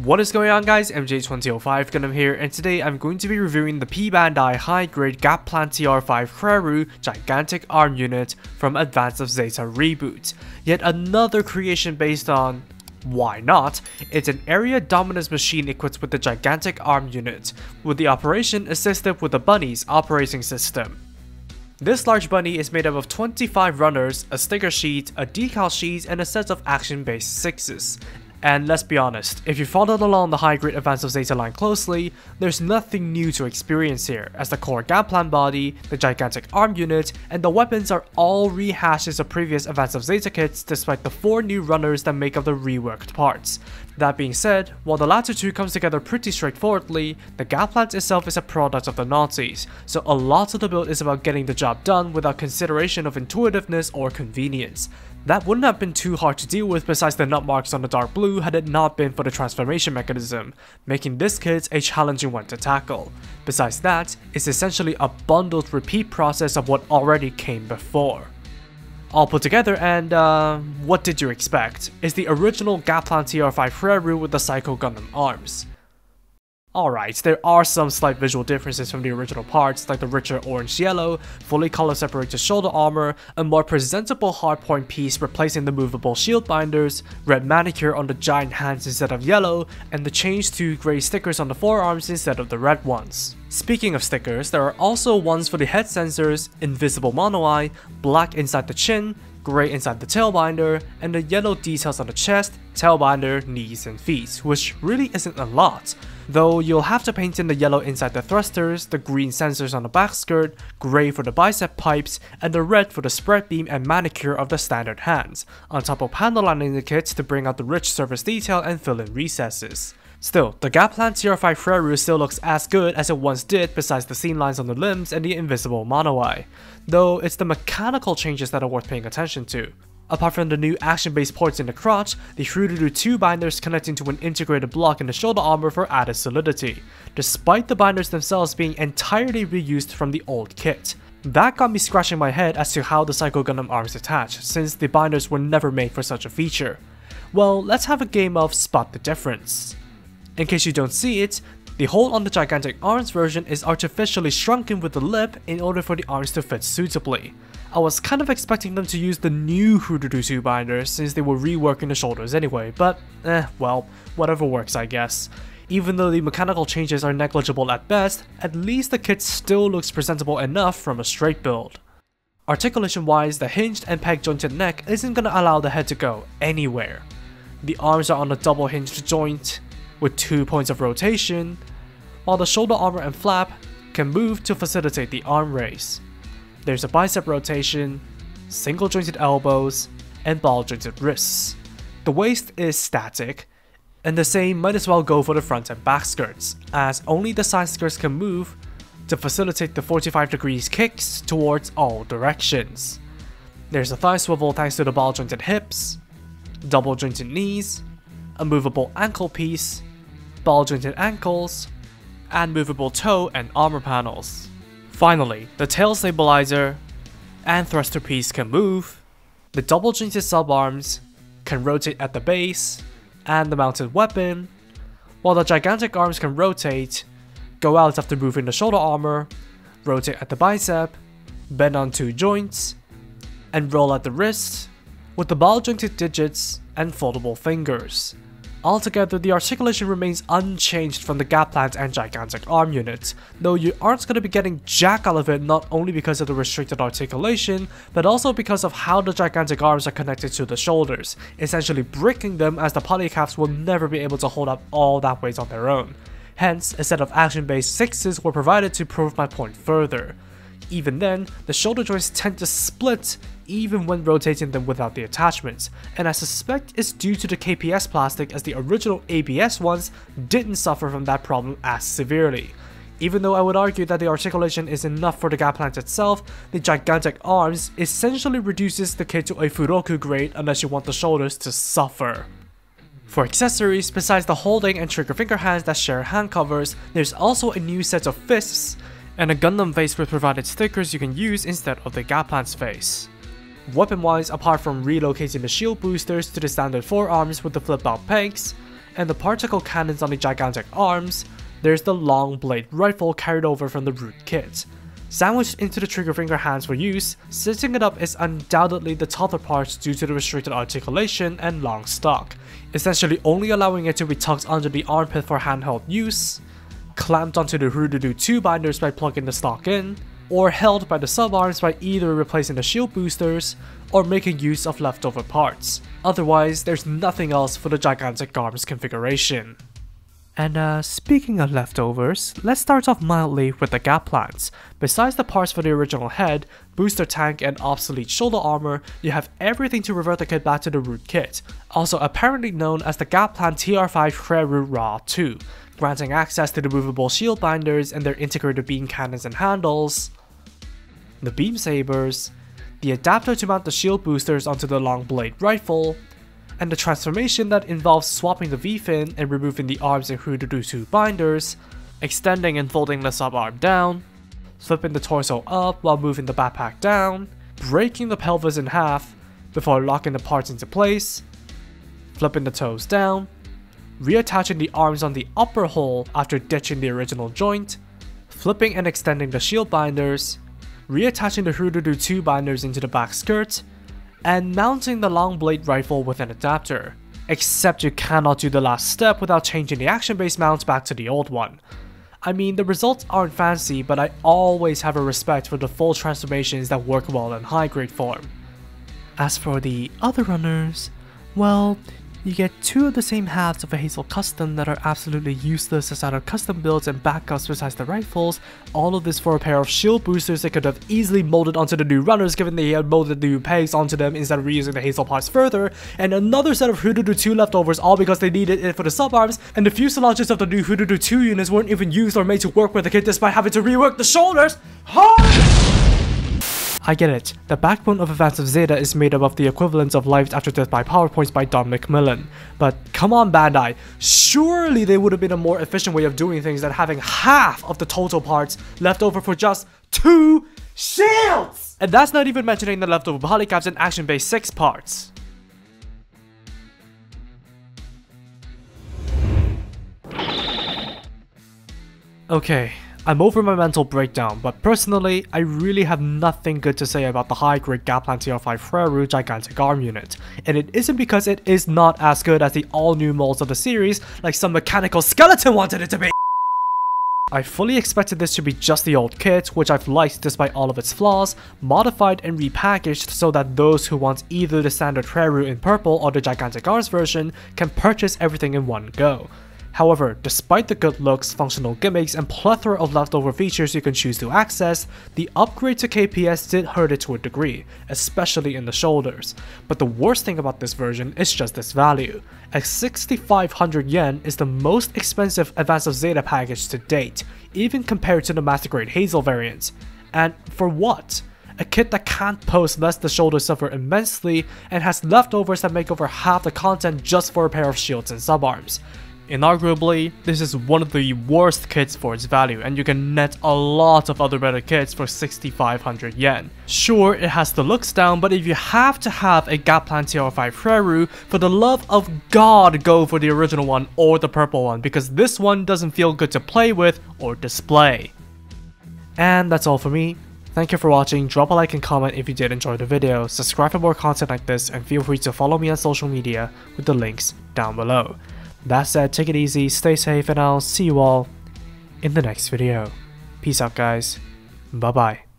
What is going on, guys? MJ2005 Gundam here, and today I'm going to be reviewing the P-Bandai high-grade Gaplant TR-5 Hrairoo gigantic arm unit from Advance of Zeta Reboot. Yet another creation based on, why not? It's an area dominance machine equipped with the gigantic arm unit, with the operation assisted with the Bunny's operating system. This large bunny is made up of 25 runners, a sticker sheet, a decal sheet, and a set of action-based sixes. And let's be honest, if you followed along the high-grade Advance of Zeta line closely, there's nothing new to experience here, as the core Gaplant body, the gigantic arm unit, and the weapons are all rehashes of previous Advance of Zeta kits despite the 4 new runners that make up the reworked parts. That being said, while the latter two comes together pretty straightforwardly, the Gaplant itself is a product of the Nazis, so a lot of the build is about getting the job done without consideration of intuitiveness or convenience. That wouldn't have been too hard to deal with besides the nut marks on the dark blue had it not been for the transformation mechanism, making this kit a challenging one to tackle. Besides that, it's essentially a bundled repeat process of what already came before. All put together, and what did you expect? It's the original Gaplant TR-5 Hrairoo with the Psycho Gundam arms. Alright, there are some slight visual differences from the original parts, like the richer orange-yellow, fully color separated shoulder armor, a more presentable hardpoint piece replacing the movable shield binders, red manicure on the giant hands instead of yellow, and the change to grey stickers on the forearms instead of the red ones. Speaking of stickers, there are also ones for the head sensors, invisible mono eye, black inside the chin, grey inside the tail binder, and the yellow details on the chest, tail binder, knees, and feet, which really isn't a lot. Though you'll have to paint in the yellow inside the thrusters, the green sensors on the back skirt, grey for the bicep pipes, and the red for the spread beam and manicure of the standard hands, on top of panel lining the kit to bring out the rich surface detail and fill in recesses. Still, the Gaplant TR-5 Hrairoo still looks as good as it once did besides the seam lines on the limbs and the invisible mono eye, though it's the mechanical changes that are worth paying attention to. Apart from the new action-based ports in the crotch, the Hrairoo Rah-II binders connecting to an integrated block in the shoulder armor for added solidity, despite the binders themselves being entirely reused from the old kit. That got me scratching my head as to how the Psycho Gundam arms attach, since the binders were never made for such a feature. Well, let's have a game of spot the difference. In case you don't see it, the hole on the gigantic arms version is artificially shrunken with the lip in order for the arms to fit suitably. I was kind of expecting them to use the new Hrairoo Rah-II binders since they were reworking the shoulders anyway, but well, whatever works I guess. Even though the mechanical changes are negligible at best, at least the kit still looks presentable enough from a straight build. Articulation wise, the hinged and peg jointed neck isn't gonna allow the head to go anywhere. The arms are on a double hinged joint with 2 points of rotation, while the shoulder armor and flap can move to facilitate the arm raise. There's a bicep rotation, single jointed elbows, and ball jointed wrists. The waist is static, and the same might as well go for the front and back skirts, as only the side skirts can move to facilitate the 45 degrees kicks towards all directions. There's a thigh swivel thanks to the ball jointed hips, double jointed knees, a movable ankle piece, ball jointed ankles, and movable toe and armor panels. Finally, the tail stabilizer and thruster piece can move, the double jointed subarms can rotate at the base and the mounted weapon, while the gigantic arms can rotate, go out after moving the shoulder armor, rotate at the bicep, bend on 2 joints, and roll at the wrist, with the ball jointed digits and foldable fingers. Altogether, the articulation remains unchanged from the Gaplant and gigantic arm unit, though you aren't going to be getting jack out of it not only because of the restricted articulation, but also because of how the gigantic arms are connected to the shoulders, essentially bricking them as the polycaps will never be able to hold up all that weight on their own. Hence, a set of action-based sixes were provided to prove my point further. Even then, the shoulder joints tend to split even when rotating them without the attachments, and I suspect it's due to the KPS plastic as the original ABS ones didn't suffer from that problem as severely. Even though I would argue that the articulation is enough for the Gaplant itself, the gigantic arms essentially reduces the kit to a Furoku grade unless you want the shoulders to suffer. For accessories, besides the holding and trigger finger hands that share hand covers, there's also a new set of fists, and a Gundam face with provided stickers you can use instead of the Gaplant's face. Weapon wise, apart from relocating the shield boosters to the standard forearms with the flip out pegs, and the particle cannons on the gigantic arms, there's the long blade rifle carried over from the Root kit. Sandwiched into the trigger finger hands for use, stitching it up is undoubtedly the tougher part due to the restricted articulation and long stock, essentially only allowing it to be tucked under the armpit for handheld use, clamped onto the Hrairoo Rah-II binders by plugging the stock in, or held by the subarms by either replacing the shield boosters or making use of leftover parts. Otherwise, there's nothing else for the gigantic arms configuration. And speaking of leftovers, let's start off mildly with the Gaplants. Besides the parts for the original head, booster tank, and obsolete shoulder armor, you have everything to revert the kit back to the Root kit, also apparently known as the Gaplant TR-5 Hrairoo Rah-II, granting access to the movable shield binders and their integrated beam cannons and handles, the beam sabers, the adapter to mount the shield boosters onto the long blade rifle, and the transformation that involves swapping the V-fin and removing the arms and Hrairoo Rah-II binders, extending and folding the subarm down, flipping the torso up while moving the backpack down, breaking the pelvis in half before locking the parts into place, flipping the toes down, reattaching the arms on the upper hole after ditching the original joint, flipping and extending the shield binders, reattaching the Hrairoo Rah-II binders into the back skirt, and mounting the long blade rifle with an adapter. Except you cannot do the last step without changing the action base mount back to the old one. I mean, the results aren't fancy, but I always have a respect for the full transformations that work well in high grade form. As for the other runners, well, you get two of the same halves of a Hazel custom that are absolutely useless as either custom builds and backups besides the rifles, all of this for a pair of shield boosters they could have easily molded onto the new runners given they had molded the new pegs onto them instead of reusing the Hazel parts further, and another set of Hrairoo Rah-II leftovers all because they needed it for the subarms, and the fuselages of the new Hrairoo Rah-II units weren't even used or made to work with the kit despite having to rework the shoulders. I get it, the backbone of Advance of Zeta is made up of the equivalent of Lives After Death by PowerPoints by Don McMillan, but come on Bandai, surely they would have been a more efficient way of doing things than having half of the total parts left over for just 2 shields! And that's not even mentioning the leftover polycaps and action base 6 parts. Okay, I'm over my mental breakdown, but personally, I really have nothing good to say about the high-grade Gaplant TR-5 Hrairoo gigantic arm unit, and it isn't because it is not as good as the all-new molds of the series like some mechanical skeleton wanted it to be. I fully expected this to be just the old kit, which I've liked despite all of its flaws, modified and repackaged so that those who want either the standard Hrairoo in purple or the gigantic arms version can purchase everything in one go. However, despite the good looks, functional gimmicks, and plethora of leftover features you can choose to access, the upgrade to KPS did hurt it to a degree, especially in the shoulders. But the worst thing about this version is just its value, as 6,500 yen is the most expensive Advance of Zeta package to date, even compared to the Master Grade Hazel variant. And for what? A kit that can't pose lest the shoulders suffer immensely and has leftovers that make over half the content just for a pair of shields and subarms. Inarguably, this is one of the worst kits for its value, and you can net a lot of other better kits for 6,500 yen. Sure, it has the looks down, but if you have to have a Gaplant TR-5 Hrairoo, for the love of God, go for the original one or the purple one, because this one doesn't feel good to play with or display. And that's all for me. Thank you for watching, drop a like and comment if you did enjoy the video, subscribe for more content like this, and feel free to follow me on social media with the links down below. That said, take it easy, stay safe, and I'll see you all in the next video. Peace out guys, bye bye.